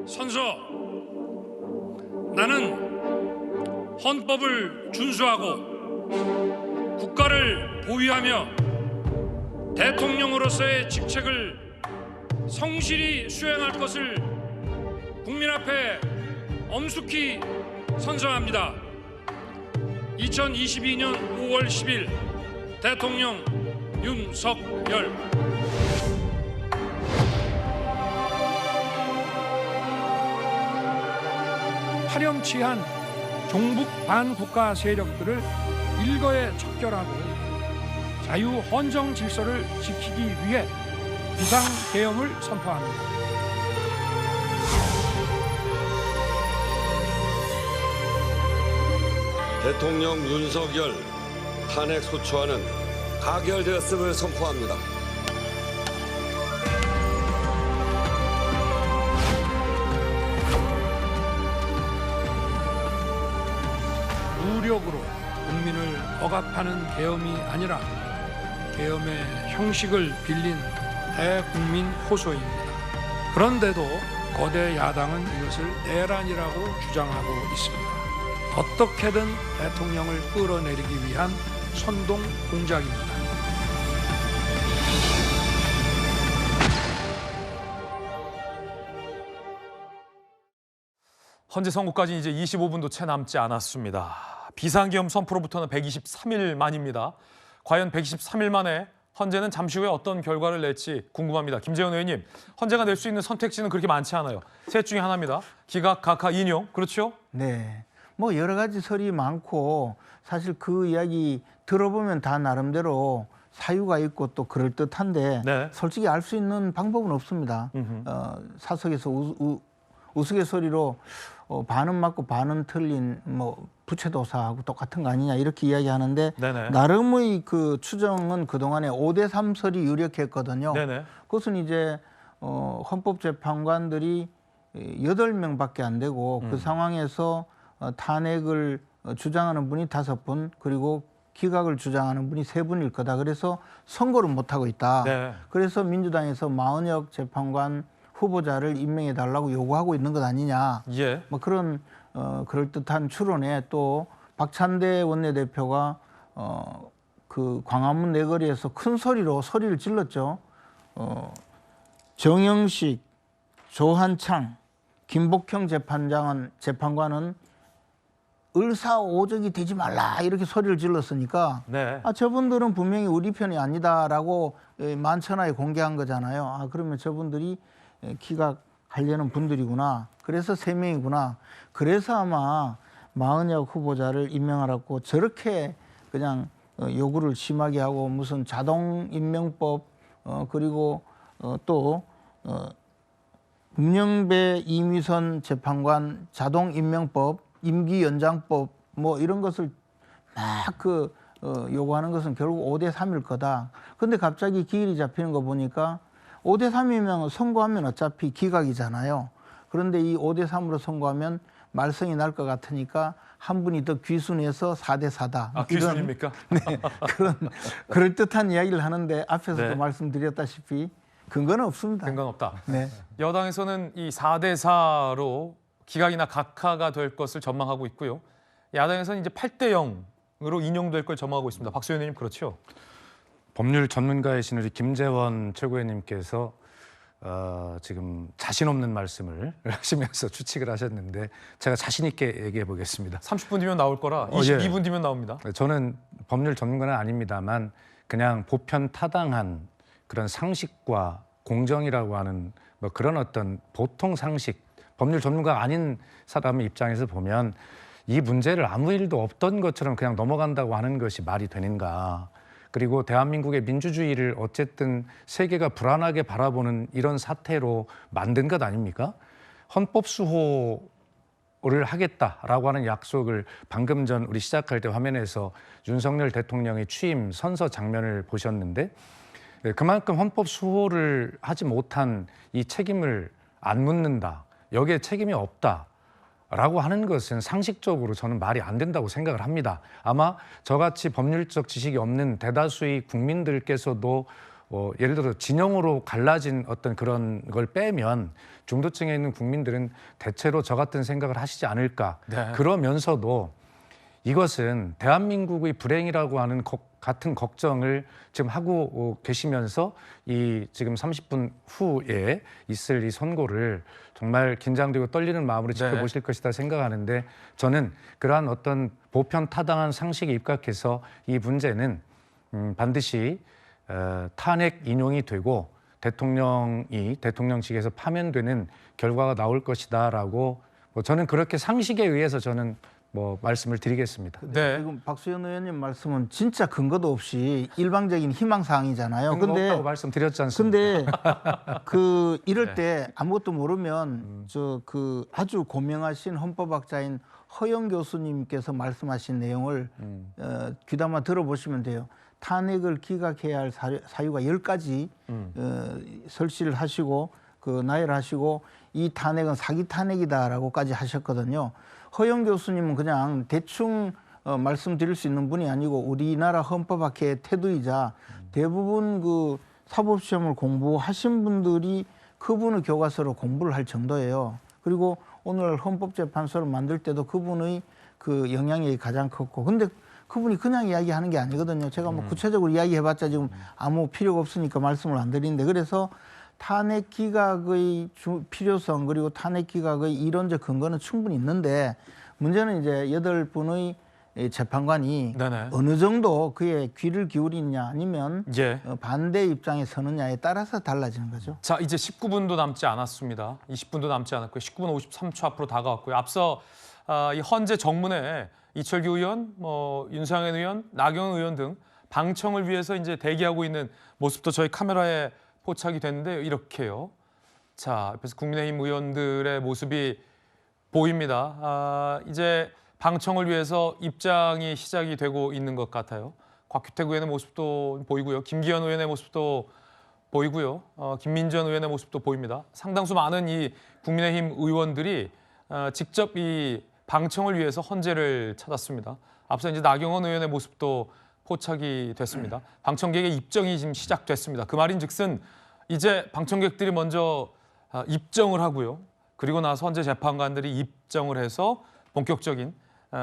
선서, 나는 헌법을 준수하고 국가를 보위하며 대통령으로서의 직책을 성실히 수행할 것을 국민 앞에 엄숙히 선서합니다. 2022년 5월 10일 대통령 윤석열. 파렴치한 종북 반국가 세력들을 일거에 척결하고 자유 헌정 질서를 지키기 위해 비상계엄을 선포합니다. 대통령 윤석열 탄핵 소추안은 가결되었음을 선포합니다.武力으로 국민을 억압하는 계엄이 아니라 계엄의 형식을 빌린 대국민 호소입니다. 그런데도 거대 야당은 이것을 내란이라고 주장하고 있습니다. 어떻게든 대통령을 끌어내리기 위한 선동 공작입니다. 헌재 선고까지 이제 25분도 채 남지 않았습니다. 비상계엄 선포로부터는 123일 만입니다. 과연 123일 만에 헌재는 잠시 후에 어떤 결과를 낼지 궁금합니다. 김재원 의원님, 헌재가 낼 수 있는 선택지는 그렇게 많지 않아요. 셋 중에 하나입니다. 기각, 각하, 인용, 그렇죠? 네. 뭐 여러 가지 설이 많고 사실 그 이야기 들어보면 다 나름대로 사유가 있고 또 그럴듯한데 네. 솔직히 알 수 있는 방법은 없습니다. 사석에서 우스갯소리로 반은 맞고 반은 틀린 뭐 부채도사하고 똑같은 거 아니냐 이렇게 이야기하는데 네네. 나름의 그 추정은 그동안에 5대3 설이 유력했거든요. 네네. 그것은 이제 헌법재판관들이 8명밖에 안 되고 그 상황에서 탄핵을 주장하는 분이 5분 그리고 기각을 주장하는 분이 3분일 거다. 그래서 선고를 못하고 있다. 네. 그래서 민주당에서 마은혁 재판관 후보자를 임명해 달라고 요구하고 있는 것 아니냐. 예. 뭐 그런 그럴듯한 추론에 또 박찬대 원내대표가 그 광화문 내거리에서 큰 소리로 소리를 질렀죠. 정영식, 조한창, 김복형 재판관은 을사오적이 되지 말라 이렇게 소리를 질렀으니까 네. 저분들은 분명히 우리 편이 아니다라고 만천하에 공개한 거잖아요. 그러면 저분들이 기각하려는 분들이구나. 그래서 3명이구나. 그래서 아마 마은혁 후보자를 임명하라고 저렇게 그냥 요구를 심하게 하고 무슨 자동 임명법 그리고 또 문영배 이미선 재판관 자동 임명법 임기 연장법 뭐 이런 것을 막 요구하는 것은 결국 5대3일 거다. 근데 갑자기 기일이 잡히는 거 보니까 5대3이면 선고하면 어차피 기각이잖아요. 그런데 이 5대3으로 선고하면 말썽이 날 것 같으니까 한 분이 더 귀순해서 4대4다. 아, 귀순입니까? 네, 그런 그럴듯한 이야기를 하는데 앞에서도 네. 말씀드렸다시피 근거는 없습니다. 근거는 없다. 네. 여당에서는 이 4대4로 기각이나 각하가 될 것을 전망하고 있고요. 야당에서는 이제 8대0으로 인용될 걸 전망하고 있습니다. 박수현 의원님 그렇죠? 법률 전문가이신 우리 김재원 최고위원님께서 지금 자신 없는 말씀을 하시면서 추측을 하셨는데 제가 자신 있게 얘기해 보겠습니다. 30분 뒤면 나올 거라 예. 22분 뒤면 나옵니다. 저는 법률 전문가는 아닙니다만 그냥 보편 타당한 그런 상식과 공정이라고 하는 뭐 그런 어떤 보통 상식, 법률 전문가가 아닌 사람의 입장에서 보면 이 문제를 아무 일도 없던 것처럼 그냥 넘어간다고 하는 것이 말이 되는가. 그리고 대한민국의 민주주의를 어쨌든 세계가 불안하게 바라보는 이런 사태로 만든 것 아닙니까? 헌법 수호를 하겠다라고 하는 약속을 방금 전 우리 시작할 때 화면에서 윤석열 대통령의 취임 선서 장면을 보셨는데 그만큼 헌법 수호를 하지 못한 이 책임을 안 묻는다. 여기에 책임이 없다라고 하는 것은 상식적으로 저는 말이 안 된다고 생각을 합니다. 아마 저같이 법률적 지식이 없는 대다수의 국민들께서도 예를 들어 진영으로 갈라진 어떤 그런 걸 빼면 중도층에 있는 국민들은 대체로 저 같은 생각을 하시지 않을까. 네. 그러면서도 이것은 대한민국의 불행이라고 하는 같은 걱정을 지금 하고 계시면서 이 지금 30분 후에 있을 이 선고를 정말 긴장되고 떨리는 마음으로 지켜보실 것이다 생각하는데 저는 그러한 어떤 보편 타당한 상식에 입각해서 이 문제는 반드시 탄핵 인용이 되고 대통령이 대통령직에서 파면되는 결과가 나올 것이다라고 저는 그렇게 상식에 의해서 저는 말씀을 드리겠습니다. 네. 지금 박수현 의원님 말씀은 진짜 근거도 없이 일방적인 희망 사항이잖아요. 근데 없다고 말씀드렸지 않습니까? 근데 이럴 때 아무것도 모르면 아주 고명하신 헌법학자인 허영 교수님께서 말씀하신 내용을 귀담아 들어보시면 돼요. 탄핵을 기각해야 할 사유가 10가지 설치를 하시고 나열하시고 이 탄핵은 사기 탄핵이다라고까지 하셨거든요. 허영 교수님은 그냥 대충 말씀드릴 수 있는 분이 아니고 우리나라 헌법학회의 태두이자 대부분 사법시험을 공부하신 분들이 그분의 교과서로 공부를 할 정도예요. 그리고 오늘 헌법재판소를 만들 때도 그분의 영향력이 가장 컸고, 근데 그분이 그냥 이야기하는 게 아니거든요. 제가 구체적으로 이야기해봤자 지금 아무 필요가 없으니까 말씀을 안 드리는데, 그래서 탄핵 기각의 필요성 그리고 탄핵 기각의 이론적 근거는 충분히 있는데 문제는 이제 8분의 재판관이 네네. 어느 정도 그에 귀를 기울이냐 아니면 예. 반대 입장에 서느냐에 따라서 달라지는 거죠. 자, 이제 19분도 남지 않았습니다. 20분도 남지 않았고요. 19분 53초 앞으로 다가왔고요. 앞서 이 헌재 정문에 이철규 의원, 윤상현 의원, 나경원 의원 등 방청을 위해서 이제 대기하고 있는 모습도 저희 카메라에 포착이 됐는데 이렇게요. 자, 그래서 국민의힘 의원들의 모습이 보입니다. 이제 방청을 위해서 입장이 시작이 되고 있는 것 같아요. 곽규택 의원의 모습도 보이고요. 김기현 의원의 모습도 보이고요. 김민전 의원의 모습도 보입니다. 상당수 많은 이 국민의힘 의원들이 직접 이 방청을 위해서 헌재를 찾았습니다. 앞서 이제 나경원 의원의 모습도 포착이 됐습니다. 방청객의 입정이 지금 시작됐습니다. 그 말인즉슨 이제 방청객들이 먼저 입정을 하고요. 그리고 나서 헌재 재판관들이 입정을 해서 본격적인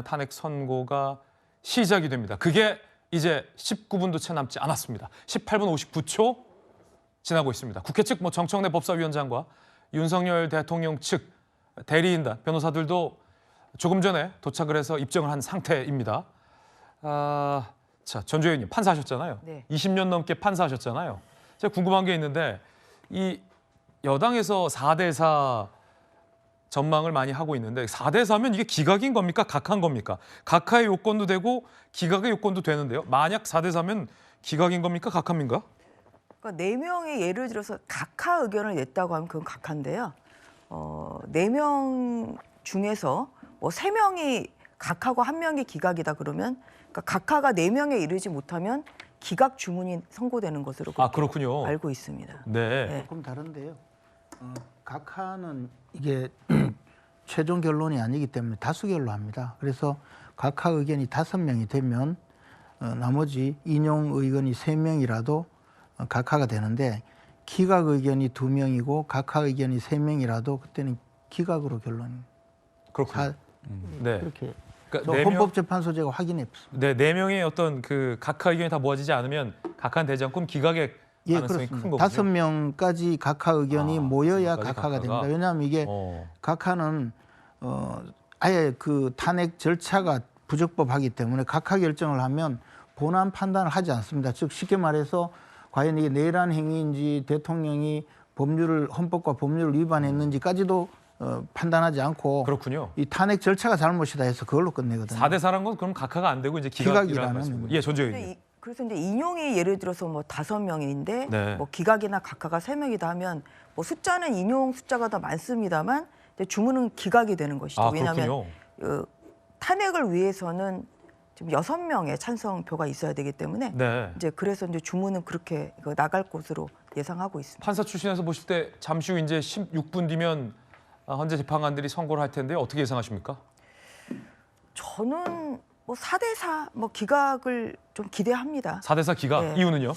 탄핵 선고가 시작이 됩니다. 그게 이제 19분도 채 남지 않았습니다. 18분 59초 지나고 있습니다. 국회 측 정청래 법사위원장과 윤석열 대통령 측 대리인단 변호사들도 조금 전에 도착을 해서 입정을 한 상태입니다. 자, 전주 의원님 판사하셨잖아요. 네. 20년 넘게 판사하셨잖아요. 제가 궁금한 게 있는데 이 여당에서 4대4 전망을 많이 하고 있는데 4대4면 이게 기각인 겁니까? 각하인 겁니까? 각하의 요건도 되고 기각의 요건도 되는데요. 만약 4대4면 기각인 겁니까? 각하입니까? 그러니까 4명의 예를 들어서 각하 의견을 냈다고 하면 그건 각하인데요. 4명 중에서 3명이 각하고 1명이 기각이다 그러면 그러니까 각하가 4명에 이르지 못하면 기각 주문이 선고되는 것으로 그렇군요. 알고 있습니다. 네. 네. 조금 다른데요. 각하는 이게 최종 결론이 아니기 때문에 다수결로 합니다. 그래서 각하 의견이 5명이 되면 나머지 인용 의견이 3명이라도 각하가 되는데 기각 의견이 2명이고 각하 의견이 3명이라도 그때는 기각으로 결론이. 그렇군요. 네. 그렇게 그러니까 헌법재판소제가 확인했습니다. 네, 4명의 어떤 그 각하 의견이 다 모아지지 않으면 각하는 되지 않고 기각의 가능성이 큰 거군요. 5명까지 각하 의견이 모여야 5명까지 각하가 됩니다. 각하가? 왜냐하면 이게 각하는 아예 그 탄핵 절차가 부적법하기 때문에 각하 결정을 하면 본안 판단을 하지 않습니다. 즉 쉽게 말해서 과연 이게 내란 행위인지 대통령이 헌법과 법률을 위반했는지까지도 판단하지 않고 그렇군요. 이 탄핵 절차가 잘못이다 해서 그걸로 끝내거든요. 4대4란 건 그럼 각하가 안 되고 이제 기각이라는 기각이라는 말씀이군요. 거죠. 예, 전주 의원님. 근데 그래서 이제 인용이 예를 들어서 5명인데 네. 기각이나 각하가 3명이다 하면 숫자는 인용 숫자가 더 많습니다만 주문은 기각이 되는 것이죠. 왜냐하면 탄핵을 위해서는 지금 6명의 찬성표가 있어야 되기 때문에 네. 이제 그래서 이제 주문은 그렇게 나갈 것으로 예상하고 있습니다. 판사 출신에서 보실 때 잠시 후 이제 16분 뒤면 헌재 재판관들이 선고를 할 텐데 어떻게 예상하십니까? 저는 4대4 기각을 좀 기대합니다. 4대4 기각 네. 이유는요?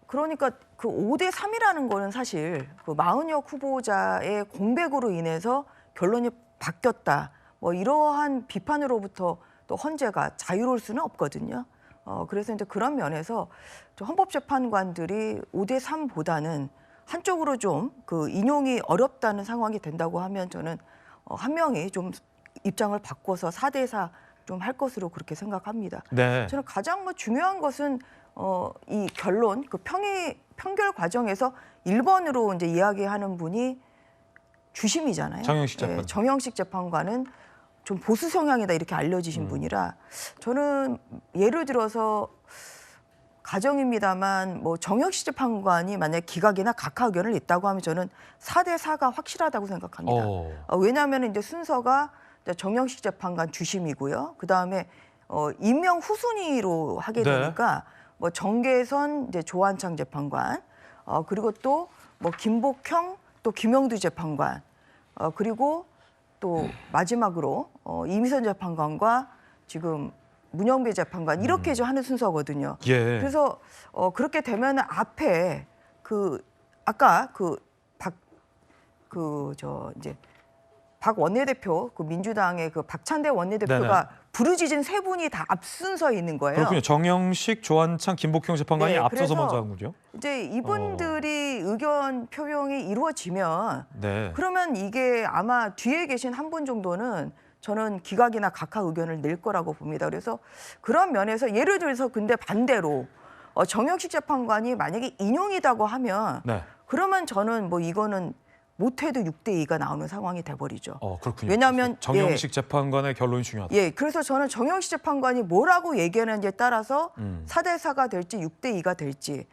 그러니까 그 5대 3이라는 거는 사실 그 마은혁 후보자의 공백으로 인해서 결론이 바뀌었다. 뭐 이러한 비판으로부터 또 헌재가 자유로울 수는 없거든요. 그래서 이제 그런 면에서 헌법재판관들이 5대 3보다는 한쪽으로 좀 그 인용이 어렵다는 상황이 된다고 하면 저는 한 명이 좀 입장을 바꿔서 4대 4 좀 할 것으로 그렇게 생각합니다. 네. 저는 가장 뭐 중요한 것은 이 결론, 그 평결 과정에서 1번으로 이제 이야기하는 분이 주심이잖아요. 정영식 재판관. 예, 정영식 재판관은 좀 보수 성향이다 이렇게 알려지신 분이라 저는 예를 들어서 가정입니다만 뭐 정영식 재판관이 만약 기각이나 각하 의견을 냈다고 하면 저는 4대 4가 확실하다고 생각합니다. 왜냐하면 이제 순서가 정영식 재판관 주심이고요. 그 다음에 임명 후순위로 하게 네. 되니까 뭐 정계선 이제 조한창 재판관, 그리고 또 뭐 김복형 또 김영두 재판관, 그리고 또 마지막으로 이미선 재판관과 지금 문영배 재판관 이렇게 좀 하는 순서거든요. 예. 그래서 그렇게 되면 앞에 그 아까 박 원내대표, 그 민주당의 그 박찬대 원내대표가 네네. 부르짖은 세 분이 다 앞순서에 있는 거예요. 그렇군요. 정영식, 조한창, 김복형 재판관이 네, 앞서서 그래서 먼저 하는군요. 이제 이분들이 의견 표명이 이루어지면 네. 그러면 이게 아마 뒤에 계신 한 분 정도는 저는 기각이나 각하 의견을 낼 거라고 봅니다. 그래서 그런 면에서 예를 들어서 근데 반대로 정영식 재판관이 만약에 인용이라고 하면 네. 그러면 저는 뭐 이거는 못해도 6대 2가 나오는 상황이 돼버리죠. 그렇군요. 왜냐하면 정영식 재판관의 결론이 중요하다. 예, 그래서 저는 정영식 재판관이 뭐라고 얘기하는지에 따라서 4대 4가 될지 6대 2가 될지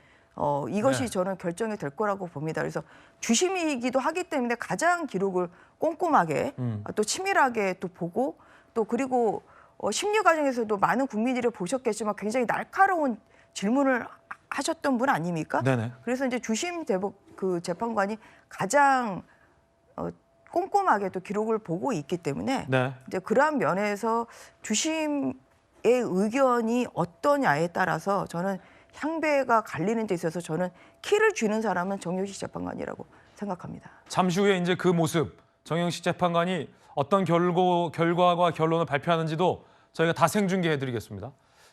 이것이 네. 저는 결정이 될 거라고 봅니다. 그래서 주심이기도 하기 때문에 가장 기록을 꼼꼼하게 또 치밀하게 또 보고 또 그리고 심리 과정에서도 많은 국민들이 보셨겠지만 굉장히 날카로운 질문을 하셨던 분 아닙니까? 네네. 그래서 이제 주심 그 재판관이 가장 꼼꼼하게 또 기록을 보고 있기 때문에 네. 이제 그러한 면에서 주심의 의견이 어떠냐에 따라서 저는 향배가 갈리는 데 있어서 저는 키를 쥐는 사람은 정영식 재판관이라고 생각합니다. 잠시 후에 이제 그 모습, 정영식 재판관이 어떤 결과와 결론을 발표하는지도 저희가 다 생중계해드리겠습니다.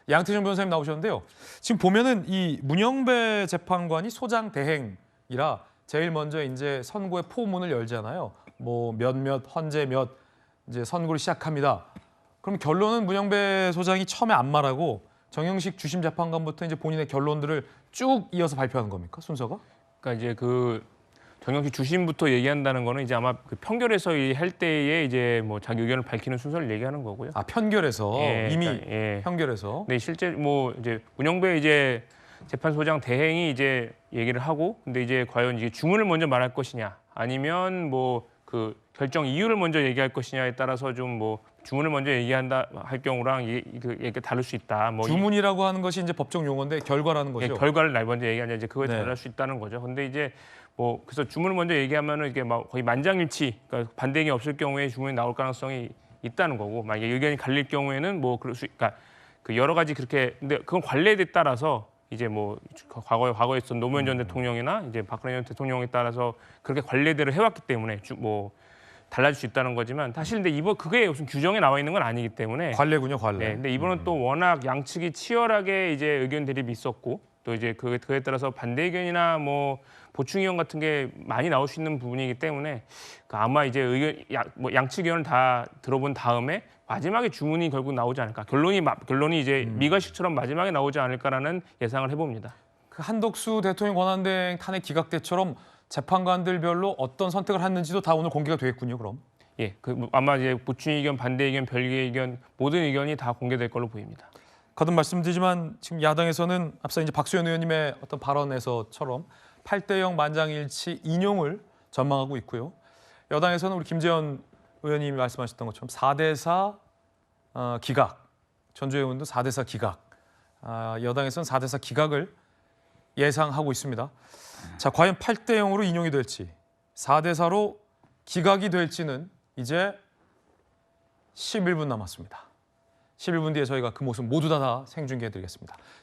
양태정 변호사님 나오셨는데요. 지금 보면은 이 문영배 재판관이 소장 대행이라 제일 먼저 이제 선고의 포문을 열잖아요. 뭐 몇몇 헌재 몇 이제 선고를 시작합니다. 그럼 결론은 문영배 소장이 처음에 안 말하고 정영식 주심 재판관부터 이제 본인의 결론들을 쭉 이어서 발표하는 겁니까 순서가? 그러니까 이제 그 정영식 주심부터 얘기한다는 거는 이제 아마 그 편결에서 할 때에 이제 뭐 자기 의견을 밝히는 순서를 얘기하는 거고요. 아 편결에서 예, 이미 그러니까, 예. 편결에서. 네, 실제 뭐 이제 문영배 이제 재판소장 대행이 이제 얘기를 하고 근데 이제 과연 이게 주문을 먼저 말할 것이냐 아니면 뭐 그 결정 이유를 먼저 얘기할 것이냐에 따라서 좀 뭐 주문을 먼저 얘기한다 할 경우랑 이게 다를 수 있다. 뭐 주문이라고 하는 것이 이제 법적 용어인데 결과라는 거죠. 예, 결과를 날 먼저 얘기하냐 이제 그거에 네. 달할 수 있다는 거죠. 근데 이제 뭐 그래서 주문을 먼저 얘기하면은 이게 막 거의 만장일치, 그러니까 반대 의견이 없을 경우에 주문이 나올 가능성이 있다는 거고 만약에 의견이 갈릴 경우에는 뭐 그럴 수, 그러니까 그 여러 가지 그렇게 근데 그건 관례에 따라서 이제 뭐 과거에 있었던 노무현 전 대통령이나 이제 박근혜 전 대통령에 따라서 그렇게 관례대로 해왔기 때문에 뭐 달라질 수 있다는 거지만 사실 근데 이번 그게 무슨 규정에 나와 있는 건 아니기 때문에 관례군요, 관례. 네, 근데 이번은 또 워낙 양측이 치열하게 이제 의견 대립이 있었고 또 이제 그에 따라서 반대 의견이나 뭐 보충 의견 같은 게 많이 나올 수 있는 부분이기 때문에 아마 이제 뭐 양측 의견을 다 들어본 다음에 마지막에 주문이 결국 나오지 않을까. 결론이 이제 미가식처럼 마지막에 나오지 않을까라는 예상을 해봅니다. 그 한덕수 대통령 권한대행 탄핵 기각 때처럼 재판관들별로 어떤 선택을 했는지도 다 오늘 공개가 되겠군요, 그럼. 예, 아마 이제 보충 의견, 반대 의견, 별개 의견 모든 의견이 다 공개될 걸로 보입니다. 거듭 말씀드리지만 지금 야당에서는 앞서 이제 박수현 의원님의 어떤 발언에서처럼 8대0 만장일치 인용을 전망하고 있고요. 여당에서는 우리 김재현 의원님이 말씀하셨던 것처럼 4대4 기각, 전주의 의원도 4대4 기각, 여당에서는 4대4 기각을 예상하고 있습니다. 자, 과연 8대0으로 인용이 될지 4대4로 기각이 될지는 이제 11분 남았습니다. 11분 뒤에 저희가 그 모습 모두 다 생중계해드리겠습니다.